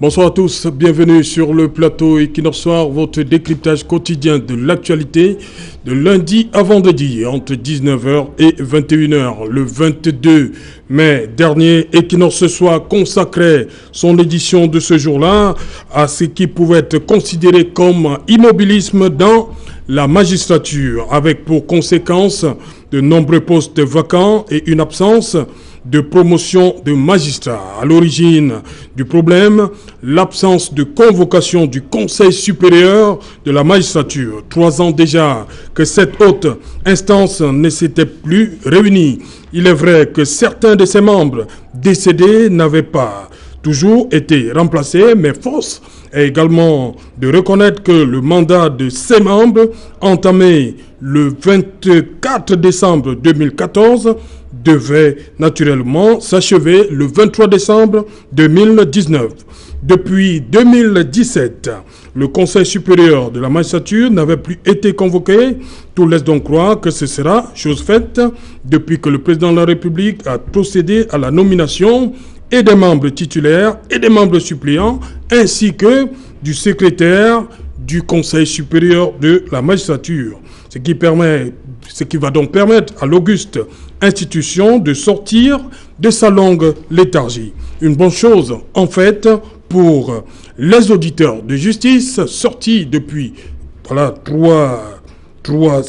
Bonsoir à tous, bienvenue sur le plateau Equinox Soir, votre décryptage quotidien de l'actualité de lundi à vendredi entre 19h et 21h. Le 22 mai dernier, Equinox Soir consacrait son édition de ce jour-là à ce qui pouvait être considéré comme immobilisme dans la magistrature, avec pour conséquence de nombreux postes vacants et une absence de promotion de magistrats. À l'origine du problème, l'absence de convocation du Conseil supérieur de la magistrature. 3 ans déjà que cette haute instance ne s'était plus réunie. Il est vrai que certains de ses membres décédés n'avaient pas toujours été remplacés, mais force est également de reconnaître que le mandat de ses membres, entamé le 24 décembre 2014, devait naturellement s'achever le 23 décembre 2019. Depuis 2017, le Conseil supérieur de la magistrature n'avait plus été convoqué. Tout laisse donc croire que ce sera chose faite depuis que le président de la République a procédé à la nomination et des membres titulaires et des membres suppléants, ainsi que du secrétaire du Conseil supérieur de la magistrature. Ce qui va donc permettre à l'auguste institution de sortir de sa longue léthargie. Une bonne chose, en fait, pour les auditeurs de justice sortis depuis trois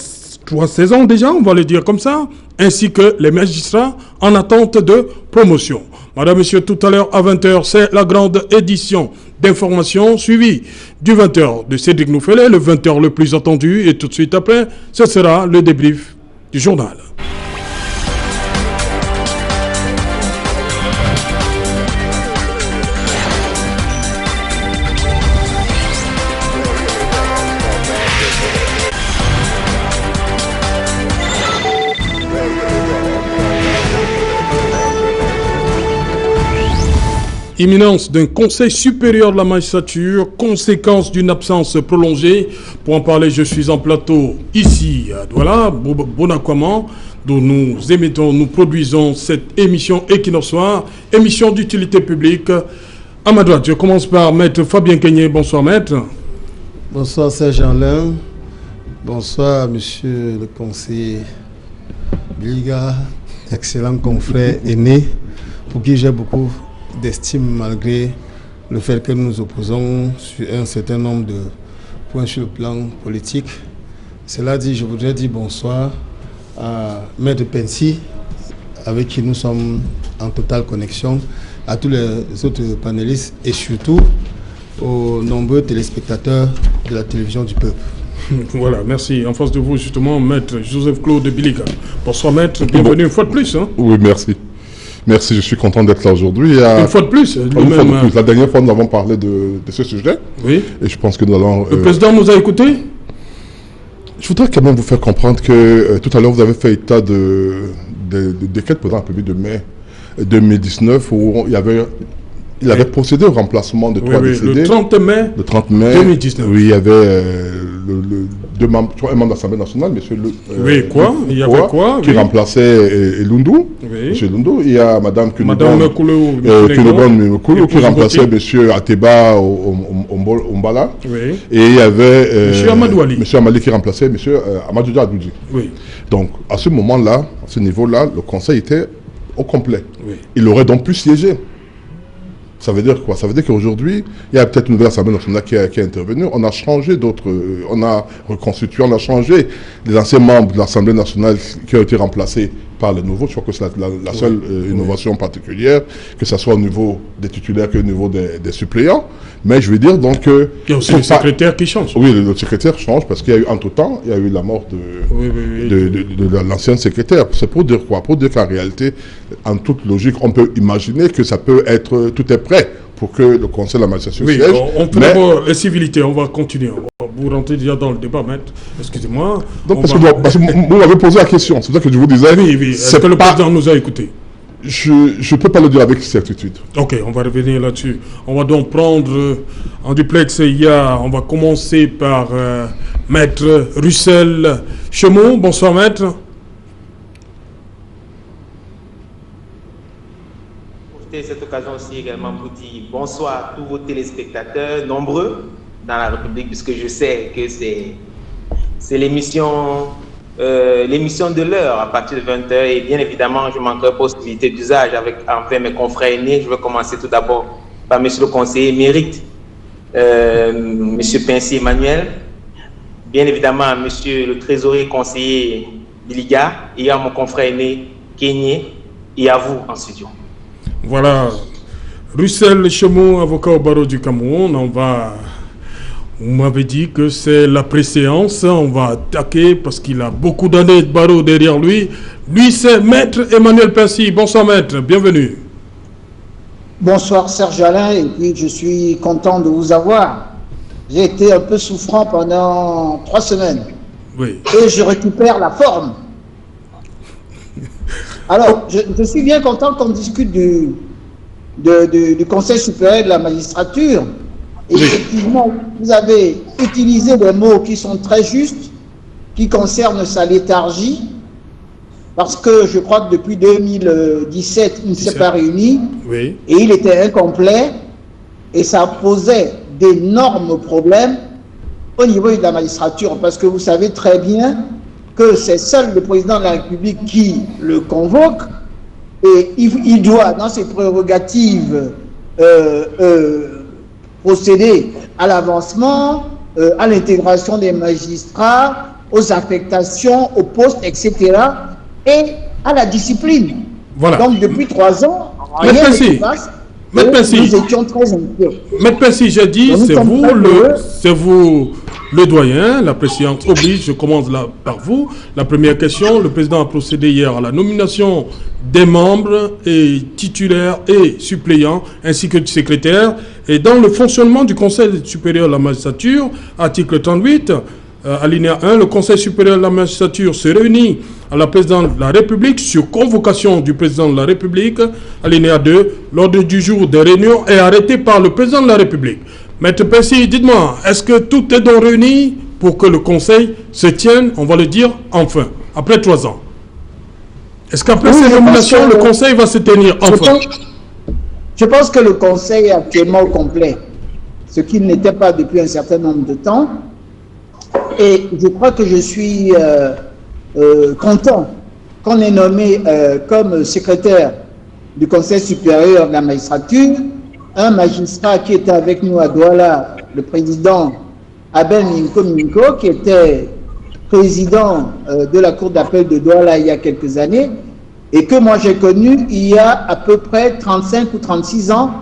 saisons déjà, on va le dire comme ça, ainsi que les magistrats en attente de promotion. Madame, Monsieur, tout à l'heure à 20h, c'est la grande édition d'information suivie du 20h de Cédric Nouffelet, le 20h le plus attendu, et tout de suite après, ce sera le débrief du journal. Imminence d'un Conseil supérieur de la magistrature, conséquence d'une absence prolongée. Pour en parler, je suis en plateau ici à Douala, Bonakwaman, dont nous produisons cette émission Equinox Soir, émission d'utilité publique. À ma droite, je commence par Maître Fabien Kenyé. Bonsoir, Maître. Bonsoir, Serge Alain. Bonsoir, Monsieur le conseiller Biliga, excellent confrère aîné, pour qui j'ai beaucoup d'estime malgré le fait que nous nous opposons sur un certain nombre de points sur le plan politique. Cela dit, je voudrais dire bonsoir à Maître Pensi, avec qui nous sommes en totale connexion, à tous les autres panélistes et surtout aux nombreux téléspectateurs de la télévision du peuple. Voilà, merci. En face de vous, justement, Maître Joseph-Claude Biliga. Bonsoir, Maître. Bienvenue une fois de plus. Hein. Oui, merci. Merci, je suis content d'être là aujourd'hui. Une fois de plus. La dernière fois, nous avons parlé de ce sujet. Oui. Et je pense que nous allons... Le président nous a écoutés. Je voudrais quand même vous faire comprendre que tout à l'heure, vous avez fait état de décret de président de la République de mai 2019 où il avait procédé au remplacement de 3 décédés. Le 30 mai 2019. Oui, il y avait un membre de l'Assemblée nationale, monsieur qui remplaçait Lundu. Oui. Monsieur Lundu. Il y a madame Kulubon qui remplaçait monsieur Ateba Ombala. Oui. Et il y avait monsieur Amadou Ali. Monsieur Amali qui remplaçait monsieur Amadou Adoudji. Oui. Donc, à ce moment-là, à ce niveau-là, le conseil était au complet. Oui. Il aurait donc pu siéger. Ça veut dire quoi? Ça veut dire qu'aujourd'hui, il y a peut-être une nouvelle Assemblée nationale qui est intervenue. On a changé on a reconstitué, on a changé les anciens membres de l'Assemblée nationale qui ont été remplacés par les nouveaux. Je crois que c'est la seule innovation particulière, que ce soit au niveau des titulaires qu'au niveau des suppléants. Mais je veux dire donc que... Il y a aussi le secrétaire qui change. Oui, le secrétaire change parce qu'il y a eu, entre-temps, il y a eu la mort de l'ancien secrétaire. C'est pour dire quoi? Pour dire qu'en réalité, en toute logique, on peut imaginer que ça peut être... Tout est prêt pour que le Conseil de la magistrature siège. On fait d'abord les civilités, on va continuer. Vous rentrez déjà dans le débat, Maître. Excusez-moi. Donc, parce que vous m'avez posé la question, c'est ça que je vous disais. Oui. Est-ce que le président nous a écoutés? Je ne peux pas le dire avec certitude. Ok, on va revenir là-dessus. On va donc prendre en duplex, on va commencer par Maître Russell Chemot. Bonsoir, Maître. profiter de cette occasion aussi également pour dire bonsoir à tous vos téléspectateurs, nombreux dans la République, puisque je sais que c'est l'émission de l'heure à partir de 20h. Et bien évidemment, je manquerai possibilité d'usage envers mes confrères aînés. Je vais commencer tout d'abord par monsieur le conseiller émérite, monsieur Pincy Emmanuel. Bien évidemment, monsieur le trésorier conseiller Biliga, et à mon confrère aîné Kenyé, et à vous en studio. Voilà, Russell Chemou, avocat au barreau du Cameroun. Vous m'avez dit que c'est la préséance, on va attaquer parce qu'il a beaucoup d'années de barreau derrière lui. Lui, c'est Maître Emmanuel Pincy. Bonsoir Maître, bienvenue. Bonsoir Serge Alain, et puis je suis content de vous avoir. J'ai été un peu souffrant pendant 3 semaines. Oui. Et je récupère la forme. Alors, je suis bien content qu'on discute du Conseil supérieur de la magistrature. Et effectivement, vous avez utilisé des mots qui sont très justes, qui concernent sa léthargie, parce que je crois que depuis 2017, il ne s'est pas réuni, oui. Et il était incomplet, et ça posait d'énormes problèmes au niveau de la magistrature, parce que vous savez très bien que c'est seul le président de la République qui le convoque, et il doit, dans ses prérogatives, procéder à l'avancement, à l'intégration des magistrats, aux affectations, aux postes, etc., et à la discipline. Voilà. Donc, depuis 3 ans, rien ne se passe. Nous étions très inquiets. Maître Pincy, j'ai dit, c'est vous le doyen, la présidence oblige, je commence là par vous. La première question, le président a procédé hier à la nomination des membres et titulaires et suppléants, ainsi que du secrétaire. Et dans le fonctionnement du Conseil supérieur de la magistrature, article 38, alinéa 1, le Conseil supérieur de la magistrature se réunit à la présidence de la République sur convocation du président de la République. Alinéa 2, l'ordre du jour des réunions est arrêté par le président de la République. Maître Pincy, dites-moi, est-ce que tout est donc réuni pour que le Conseil se tienne, on va le dire, enfin, après 3 ans? Est-ce qu'après ces nominations, le Conseil va se tenir enfin? Je pense que le Conseil est actuellement au complet, ce qu'il n'était pas depuis un certain nombre de temps. Et je crois que je suis content qu'on ait nommé comme secrétaire du Conseil supérieur de la magistrature un magistrat qui était avec nous à Douala, le président Abel Minko, qui était président de la Cour d'appel de Douala il y a quelques années, et que moi j'ai connu il y a à peu près 35 ou 36 ans,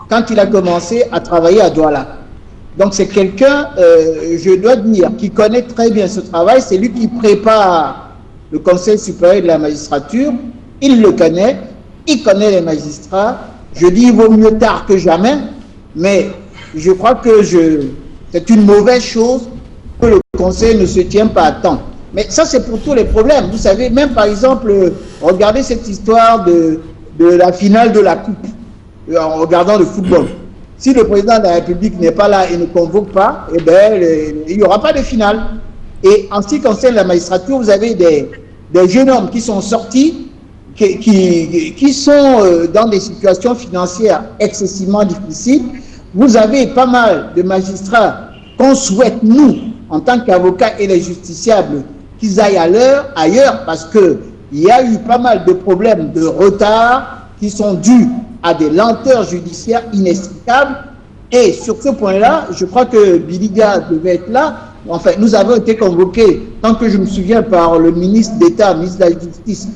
quand il a commencé à travailler à Douala. Donc c'est quelqu'un, je dois dire, qui connaît très bien ce travail. C'est lui qui prépare le Conseil supérieur de la magistrature. Il le connaît, il connaît les magistrats. Je dis, il vaut mieux tard que jamais, mais je crois que c'est une mauvaise chose que le Conseil ne se tient pas à temps. Mais ça, c'est pour tous les problèmes. Vous savez, même par exemple, regardez cette histoire de la finale de la Coupe, en regardant le football. Si le président de la République n'est pas là et ne convoque pas, eh bien, il n'y aura pas de finale. Et en ce qui concerne la magistrature, vous avez des jeunes hommes qui sont sortis, qui sont dans des situations financières excessivement difficiles. Vous avez pas mal de magistrats qu'on souhaite, nous, en tant qu'avocats et les justiciables, qu'ils aillent ailleurs, parce qu'il y a eu pas mal de problèmes de retard qui sont dus à des lenteurs judiciaires inextricables. Et sur ce point-là, je crois que Biliga devait être là. Enfin, nous avons été convoqués, tant que je me souviens, par le ministre d'État, ministre de la Justice,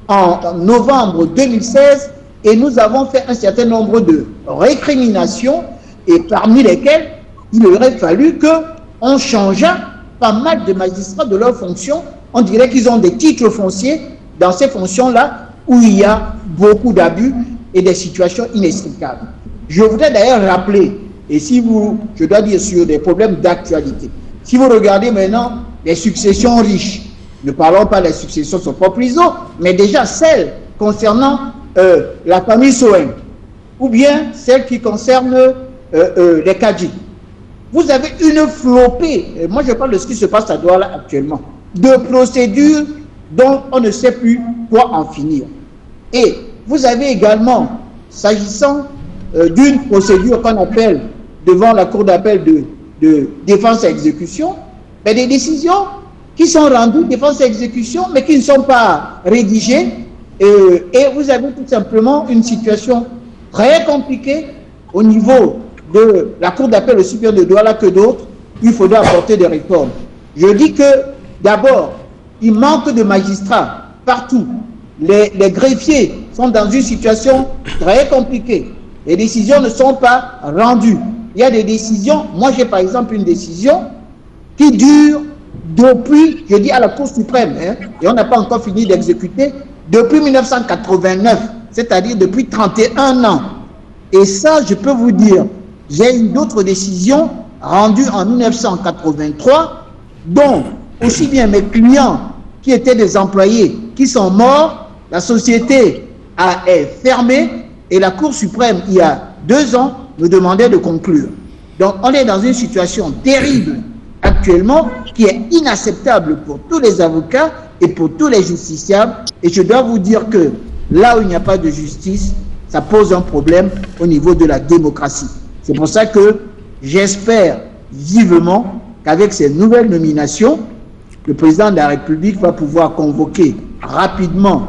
en novembre 2016, et nous avons fait un certain nombre de récriminations, et parmi lesquelles il aurait fallu qu'on changeât pas mal de magistrats de leurs fonctions. On dirait qu'ils ont des titres fonciers dans ces fonctions-là où il y a beaucoup d'abus et des situations inextricables. Je voudrais d'ailleurs rappeler, et je dois dire sur des problèmes d'actualité, si vous regardez maintenant les successions riches, ne parlons pas des successions sur propre ISO, mais déjà celles concernant la famille Sohen, ou bien celles qui concernent les Kadji. Vous avez une flopée, et moi je parle de ce qui se passe à Douala actuellement, de procédures dont on ne sait plus quoi en finir. Et vous avez également s'agissant d'une procédure qu'on appelle devant la Cour d'appel de défense et exécution, mais des décisions qui sont rendues défense et exécution, mais qui ne sont pas rédigées. Et vous avez tout simplement une situation très compliquée au niveau de la Cour d'appel aussi bien de Douala que d'autres. Il faudra apporter des réformes. Je dis que, d'abord, il manque de magistrats partout. Les greffiers sont dans une situation très compliquée. Les décisions ne sont pas rendues. Il y a des décisions, moi j'ai par exemple une décision qui dure depuis, je dis à la Cour suprême, et on n'a pas encore fini d'exécuter, depuis 1989, c'est-à-dire depuis 31 ans. Et ça, je peux vous dire, j'ai une autre décision rendue en 1983, dont aussi bien mes clients qui étaient des employés qui sont morts, la société est fermée et la Cour suprême, il y a 2 ans, me demandait de conclure. Donc, on est dans une situation terrible actuellement qui est inacceptable pour tous les avocats et pour tous les justiciables. Et je dois vous dire que là où il n'y a pas de justice, ça pose un problème au niveau de la démocratie. C'est pour ça que j'espère vivement qu'avec ces nouvelles nominations, le président de la République va pouvoir convoquer rapidement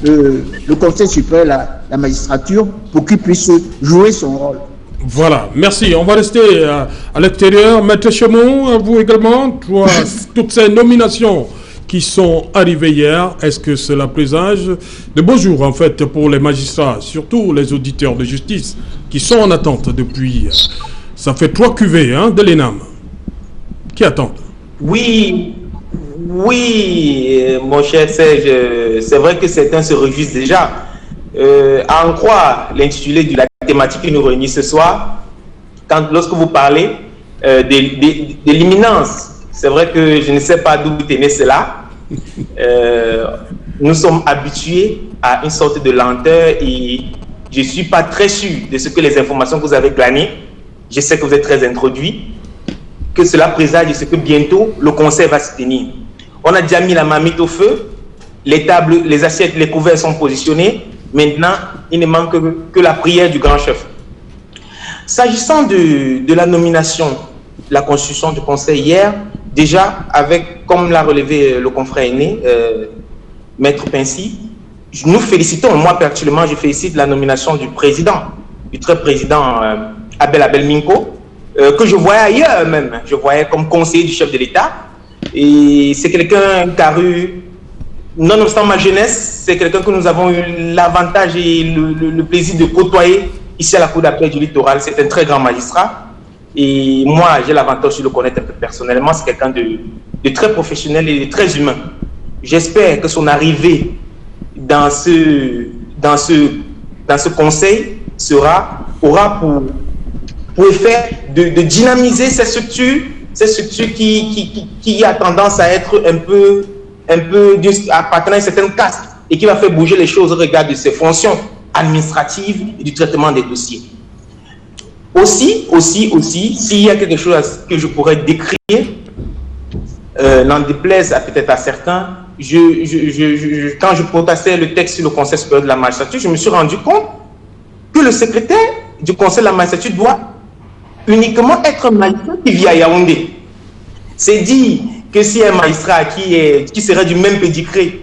le Conseil supérieur de la magistrature pour qu'il puisse jouer son rôle. Voilà, merci. On va rester à l'extérieur. Maître Chemon, à vous également, toutes ces nominations qui sont arrivées hier, est-ce que cela présage de beaux jours en fait pour les magistrats, surtout les auditeurs de justice qui sont en attente depuis, ça fait 3 cuvées de l'ENAM, qui attendent? Oui, mon cher Serge, c'est vrai que certains se réjouissent déjà. À en croire l'intitulé de la thématique qui nous réunit ce soir, lorsque vous parlez de l'imminence, c'est vrai que je ne sais pas d'où vous tenez cela. Nous sommes habitués à une sorte de lenteur et je ne suis pas très sûr de ce que les informations que vous avez glanées, je sais que vous êtes très introduit, que cela présage de ce que bientôt le conseil va se tenir. On a déjà mis la marmite au feu, les tables, les assiettes, les couverts sont positionnés. Maintenant, il ne manque que la prière du grand chef. S'agissant de la nomination, la constitution du conseil hier, déjà, comme l'a relevé le confrère aîné, Maître Pincy, nous félicitons, moi particulièrement, je félicite la nomination du président, du très président Abel Minko, que je voyais ailleurs même, je voyais comme conseiller du chef de l'État. Et c'est quelqu'un qui a eu, nonobstant ma jeunesse, c'est quelqu'un que nous avons eu l'avantage et le plaisir de côtoyer ici à la Cour d'appel du littoral. C'est un très grand magistrat. Et moi, j'ai l'avantage de le connaître un peu personnellement. C'est quelqu'un de très professionnel et de très humain. J'espère que son arrivée dans ce conseil aura pour effet de dynamiser ces structures qui a tendance à être un peu appartenant à une certaine caste et qui va faire bouger les choses au regard de ses fonctions administratives et du traitement des dossiers. Aussi, s'il y a quelque chose que je pourrais décrire, n'en déplaise peut-être à certains, quand je protestais le texte sur le Conseil supérieur de la magistrature, je me suis rendu compte que le secrétaire du Conseil de la magistrature doit uniquement être un magistrat qui vit à Yaoundé. C'est dit que si un magistrat qui serait du même pédigré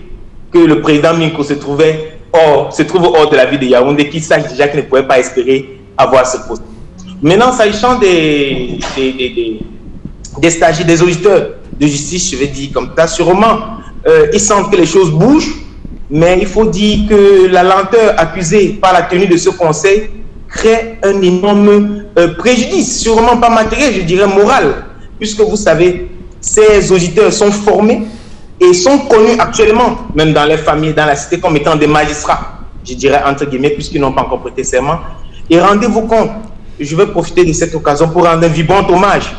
que le président Minko se trouve hors de la ville de Yaoundé, qu'il sache déjà qu'il ne pouvait pas espérer avoir ce poste. Maintenant, s'agissant des stagiaires, des auditeurs de justice, je vais dire comme ça, sûrement, ils sentent que les choses bougent, mais il faut dire que la lenteur accusée par la tenue de ce conseil crée un énorme préjudice, sûrement pas matériel, je dirais moral, puisque vous savez, ces auditeurs sont formés et sont connus actuellement, même dans les familles, dans la cité, comme étant des magistrats, je dirais entre guillemets, puisqu'ils n'ont pas encore prêté serment. Et rendez-vous compte, je vais profiter de cette occasion pour rendre un vibrant hommage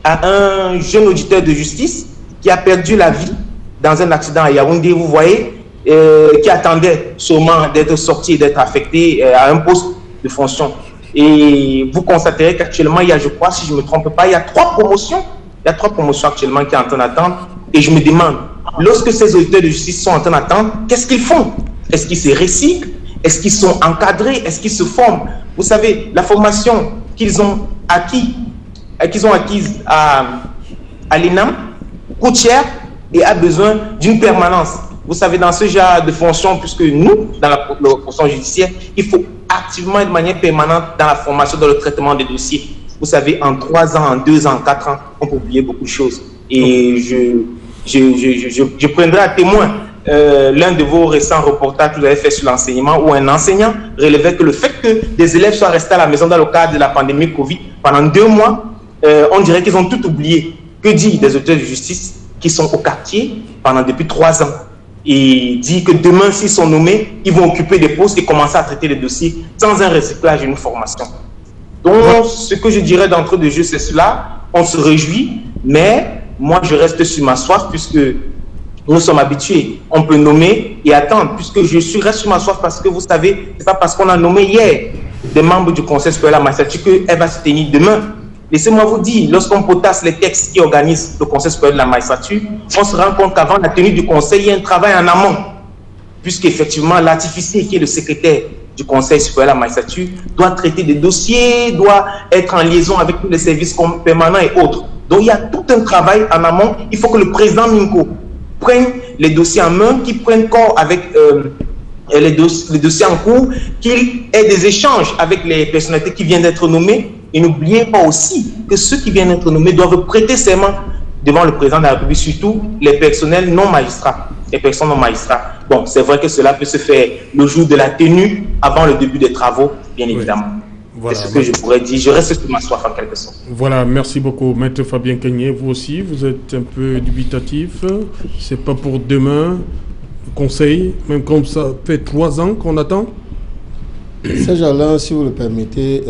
à un jeune auditeur de justice qui a perdu la vie dans un accident à Yaoundé, vous voyez, qui attendait sûrement d'être sorti, d'être affecté à un poste de fonction. Et vous constaterez qu'actuellement, il y a, je crois, si je ne me trompe pas, il y a 3 promotions. Il y a 3 promotions actuellement qui sont en train d'attendre. Et je me demande, lorsque ces auditeurs de justice sont en train d'attendre, qu'est-ce qu'ils font? Est-ce qu'ils se recyclent? Est-ce qu'ils sont encadrés? Est-ce qu'ils se forment? Vous savez, la formation qu'ils ont acquise à l'ENAM coûte cher et a besoin d'une permanence. Vous savez, dans ce genre de fonction, puisque nous, dans la fonction judiciaire, il faut activement et de manière permanente dans la formation, dans le traitement des dossiers. Vous savez, en 3 ans, en 2 ans, en 4 ans, on peut oublier beaucoup de choses. Et je prendrai à témoin l'un de vos récents reportages que vous avez fait sur l'enseignement, où un enseignant relevait que le fait que des élèves soient restés à la maison dans le cadre de la pandémie Covid pendant 2 mois, on dirait qu'ils ont tout oublié. Que dit des auteurs de justice qui sont au quartier depuis 3 ans? Et dit que demain, s'ils sont nommés, ils vont occuper des postes et commencer à traiter les dossiers sans un recyclage et une formation. Donc, ce que je dirais d'entrée de jeu, c'est cela. On se réjouit, mais moi, je reste sur ma soif puisque nous sommes habitués. On peut nommer et attendre, puisque reste sur ma soif parce que vous savez, c'est pas parce qu'on a nommé hier des membres du Conseil supérieur de la magistrature qu'elle va se tenir demain. Laissez-moi vous dire, lorsqu'on potasse les textes qui organisent le Conseil supérieur de la magistrature, on se rend compte qu'avant la tenue du Conseil, il y a un travail en amont, puisqu'effectivement, l'artificier qui est le secrétaire du Conseil supérieur de la magistrature doit traiter des dossiers, doit être en liaison avec tous les services permanents et autres. Donc, il y a tout un travail en amont. Il faut que le président Minko prenne les dossiers en main, qu'il prenne corps avec les dossiers en cours, qu'il ait des échanges avec les personnalités qui viennent d'être nommées. Et n'oubliez pas aussi que ceux qui viennent d'être nommés doivent prêter serment devant le président de la République, surtout les personnels non magistrats, les personnes non magistrats. Bon, c'est vrai que cela peut se faire le jour de la tenue, avant le début des travaux, bien évidemment. Voilà, c'est ce que je pourrais dire. Je reste sur ma soif en quelque sorte. Voilà, merci beaucoup, Maître Fabien Kenyé. Vous aussi, vous êtes un peu dubitatif. C'est pas pour demain. Le Conseil, même comme ça fait 3 ans qu'on attend. Ces gens-là, si vous le permettez,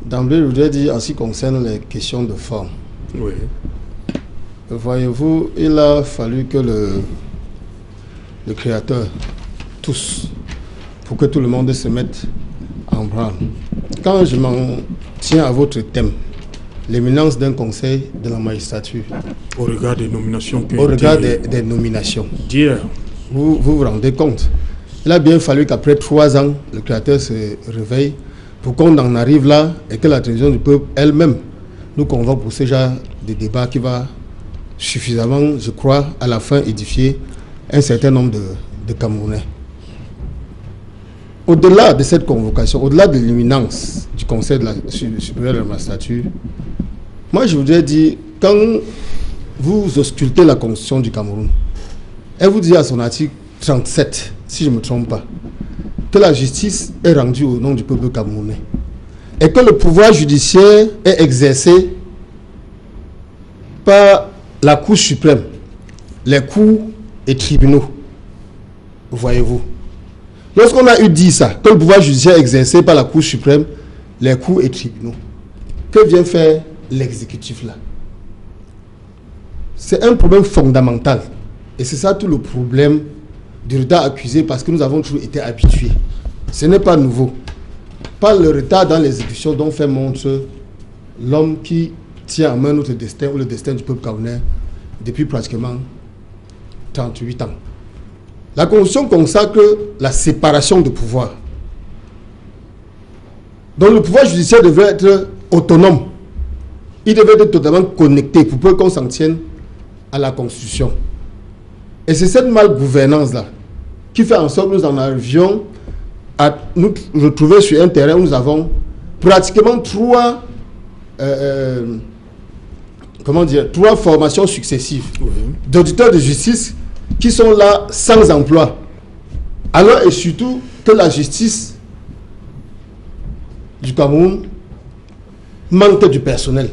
d'emblée, je voudrais dire en ce qui concerne les questions de forme. Oui. Voyez-vous, il a fallu que le Créateur, tous, pour que tout le monde se mette en branle. Quand je m'en tiens à votre thème, l'éminence d'un conseil de la magistrature. Au regard des nominations. Au regard des nominations. D'hier. Vous vous rendez compte? Il a bien fallu qu'après 3 ans, le Créateur se réveille pour qu'on en arrive là et que la télévision du peuple elle-même nous convoque pour ce genre de débat qui va suffisamment, je crois, à la fin édifier un certain nombre de Camerounais. Au-delà de cette convocation, au-delà de l'imminence du Conseil supérieur de la magistrature, moi je voudrais dire, quand vous auscultez la Constitution du Cameroun, elle vous dit à son article 37, si je ne me trompe pas, que la justice est rendue au nom du peuple camerounais et que le pouvoir judiciaire est exercé par la Cour suprême, les cours et tribunaux. Voyez-vous. Lorsqu'on a eu dit ça, que le pouvoir judiciaire est exercé par la Cour suprême, les cours et tribunaux, que vient faire l'exécutif là? C'est un problème fondamental. Et c'est ça tout le problème du retard accusé, parce que nous avons toujours été habitués. Ce n'est pas nouveau. Pas le retard dans l'exécution dont fait montre l'homme qui tient en main notre destin ou le destin du peuple camerounais depuis pratiquement 38 ans. La Constitution consacre la séparation de pouvoir. Donc le pouvoir judiciaire devait être autonome. Il devait être totalement connecté pour peu qu'on s'en tienne à la Constitution. Et c'est cette malgouvernance-là qui fait en sorte que nous en arrivions à nous retrouver sur un terrain où nous avons pratiquement 3 formations successives d'auditeurs de justice qui sont là sans emploi. Alors et surtout que la justice du Cameroun manque du personnel.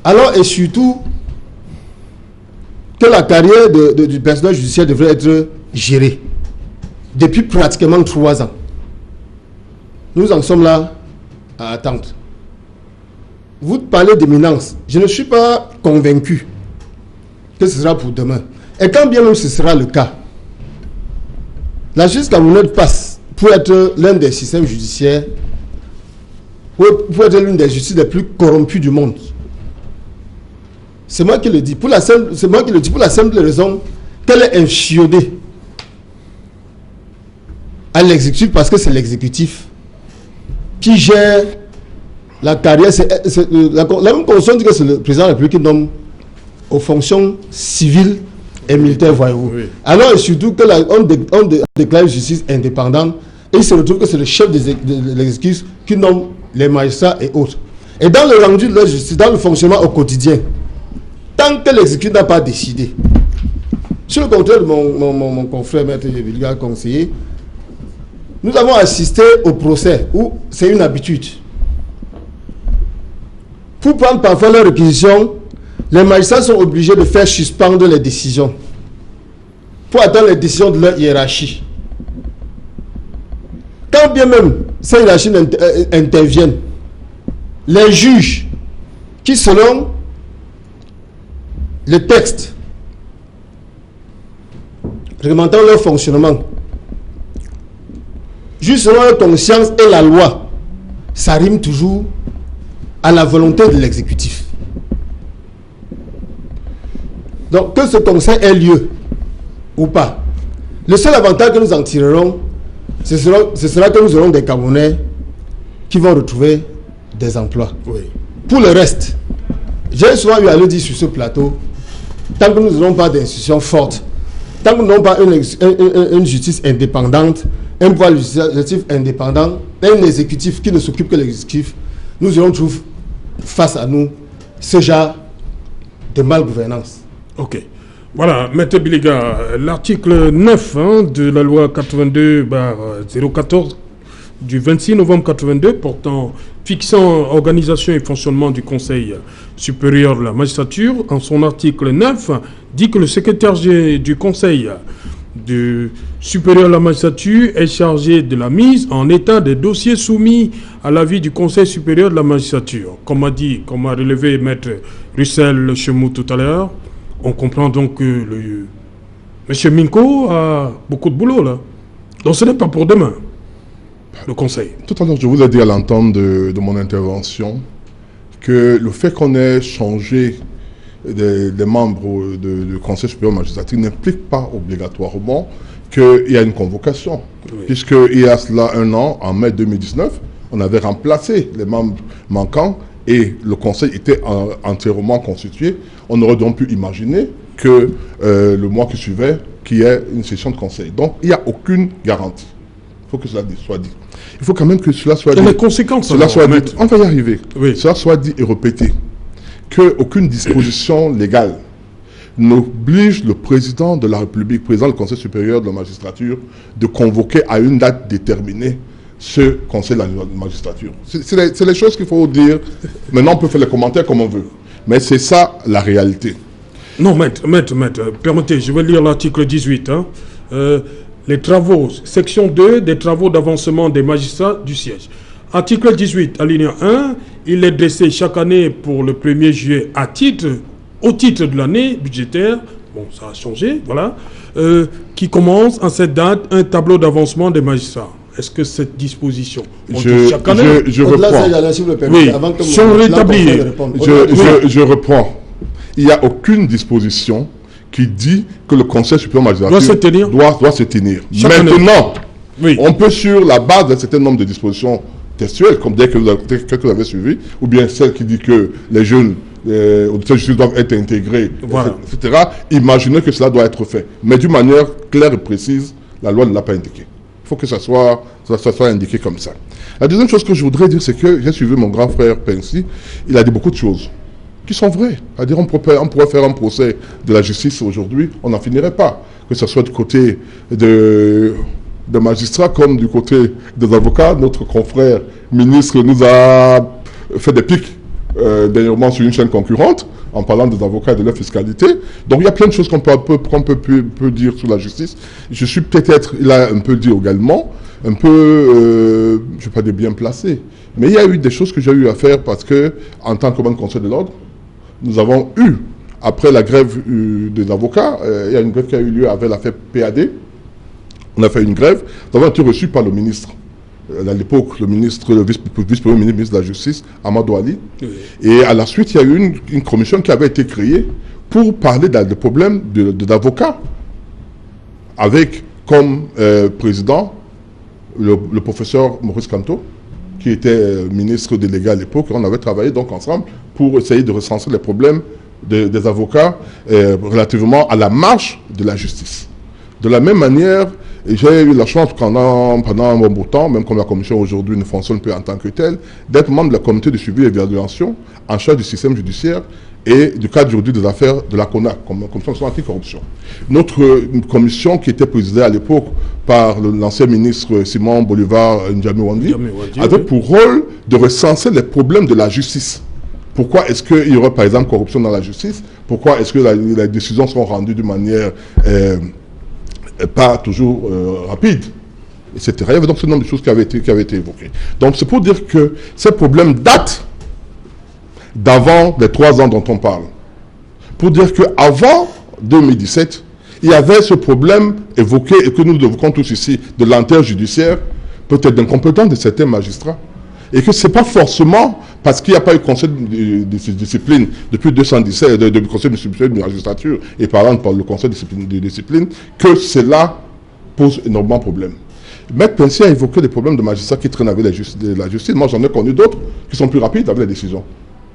Alors et surtout que la carrière du personnel judiciaire devrait être gérée depuis pratiquement 3 ans. Nous en sommes là à attendre. Vous parlez d'éminence. Je ne suis pas convaincu que ce sera pour demain. Et quand bien même ce sera le cas, la justice camerounaise passe pour être l'un des systèmes judiciaires, pour être l'une des justices les plus corrompues du monde. C'est moi qui le dis. C'est moi qui le dis pour la simple raison qu'elle est infiodée à l'exécutif parce que c'est l'exécutif qui gère la carrière. La même condition dit que c'est le président de la République qui nomme aux fonctions civiles et militaires, voyez-vous. Oui. Alors, et surtout que on déclare justice indépendante et il se retrouve que c'est le chef de l'exécutif qui nomme les magistrats et autres. Et dans le rendu de la justice, dans le fonctionnement au quotidien, tant que l'exécutif n'a pas décidé, sur le contraire de mon confrère maître Vilga conseiller, nous avons assisté au procès où c'est une habitude. Pour prendre parfois leur réquisition, les magistrats sont obligés de faire suspendre les décisions pour attendre les décisions de leur hiérarchie. Quand bien même ces hiérarchies interviennent, les juges qui, selon le texte réglementant leur fonctionnement, juste selon leur conscience et la loi, ça rime toujours à la volonté de l'exécutif. Donc, que ce conseil ait lieu ou pas, le seul avantage que nous en tirerons, ce sera que nous aurons des Camerounais qui vont retrouver des emplois. Oui. Pour le reste, j'ai souvent eu à le dire sur ce plateau, tant que nous n'aurons pas d'institutions fortes, tant que nous n'aurons pas une justice indépendante, un pouvoir législatif indépendant, un exécutif qui ne s'occupe que de l'exécutif, nous aurons toujours face à nous ce genre de malgouvernance. Ok. Voilà, Maître Biliga, l'article 9 de la loi 82/014 du 26 novembre 82 fixant organisation et fonctionnement du Conseil supérieur de la magistrature, en son article 9, dit que le secrétaire du Conseil supérieur de la magistrature est chargé de la mise en état des dossiers soumis à l'avis du Conseil supérieur de la magistrature. Comme a relevé Maître Russell Chemou tout à l'heure, on comprend donc que M. Minko a beaucoup de boulot là. Donc ce n'est pas pour demain, le Conseil. Tout à l'heure, je vous ai dit à l'entente de mon intervention que le fait qu'on ait changé des membres du Conseil supérieur de la magistrature n'implique pas obligatoirement qu'il y a une convocation. Oui. Puisqu'il y a cela un an, en mai 2019, on avait remplacé les membres manquants et le Conseil était entièrement constitué. On aurait donc pu imaginer que le mois qui suivait, qu'il y ait une session de Conseil. Donc, il n'y a aucune garantie. Il faut que cela soit dit. Il faut quand même que cela soit dit. Les conséquences, cela soit dit. On va y arriver. Oui. Cela soit dit et répété. Qu'aucune disposition légale n'oblige le président de la République, président du Conseil supérieur de la magistrature, de convoquer à une date déterminée ce Conseil de la magistrature. C'est les choses qu'il faut dire. Maintenant, on peut faire les commentaires comme on veut. Mais c'est ça la réalité. Non, maître, permettez, je vais lire l'article 18. Les travaux, section 2, des travaux d'avancement des magistrats du siège. Article 18, alinéa 1, il est dressé chaque année pour le 1er juillet au titre de l'année budgétaire, bon, ça a changé, voilà, qui commence à cette date un tableau d'avancement des magistrats. Est-ce que cette disposition, chaque année, je reprends. Oui, si on rétablit, je reprends. Il n'y a aucune disposition qui dit que le Conseil supérieur de la magistrature doit se tenir. Maintenant, oui, on peut, sur la base d'un certain nombre de dispositions textuelles, comme dès que vous avez suivi, ou bien celle qui dit que les jeunes auditeurs de justice doivent être intégrés, voilà, etc., imaginer que cela doit être fait. Mais d'une manière claire et précise, la loi ne l'a pas indiqué. Il faut que ça soit indiqué comme ça. La deuxième chose que je voudrais dire, c'est que j'ai suivi mon grand frère Pensi, il a dit beaucoup de choses qui sont vraies. C'est-à-dire on pourrait faire un procès de la justice aujourd'hui, on n'en finirait pas. Que ce soit du côté des magistrats comme du côté des avocats. Notre confrère ministre nous a fait des pics dernièrement sur une chaîne concurrente en parlant des avocats et de leur fiscalité. Donc il y a plein de choses qu'on peut dire sur la justice. Je suis peut-être, il a un peu dit également, un peu, je ne vais pas dire bien placé, mais il y a eu des choses que j'ai eu à faire parce que, en tant que membre du Conseil de l'ordre, nous avons eu, après la grève des avocats, il y a une grève qui a eu lieu avec l'affaire PAD. On a fait une grève. Nous avons été reçus par le ministre. À l'époque, le vice-premier ministre de la Justice, Amadou Ali. Oui. Et à la suite, il y a eu une commission qui avait été créée pour parler des problèmes d'avocats. Avec comme président le professeur Maurice Kamto, qui était ministre délégué à l'époque. On avait travaillé donc ensemble pour essayer de recenser les problèmes des avocats relativement à la marche de la justice. De la même manière, j'ai eu la chance pendant un bon bout de temps, même comme la commission aujourd'hui ne fonctionne plus en tant que telle, d'être membre de la comité de suivi et évaluation en charge du système judiciaire et du cadre aujourd'hui des affaires de la CONAC, Commission anticorruption. Notre commission, qui était présidée à l'époque par l'ancien ministre Simon Bolivar Ndjamé-Wandi, avait pour rôle de recenser les problèmes de la justice. Pourquoi est-ce qu'il y aurait par exemple corruption dans la justice? Pourquoi est-ce que les décisions sont rendues d'une manière pas toujours rapide, etc. Il y avait donc ce nombre de choses qui avaient été évoquées. Donc c'est pour dire que ces problèmes datent d'avant les 3 ans dont on parle. Pour dire qu'avant 2017, il y avait ce problème évoqué et que nous évoquons tous ici de lenteur judiciaire, peut-être d'incompétence de certains magistrats. Et que ce n'est pas forcément parce qu'il n'y a pas eu conseil de discipline depuis 217, de conseil de magistrature et par le conseil de discipline, que cela pose énormément de problèmes. Maître Pensier a évoqué des problèmes de magistrats qui traînent avec la justice. Moi, j'en ai connu d'autres qui sont plus rapides avec les décisions,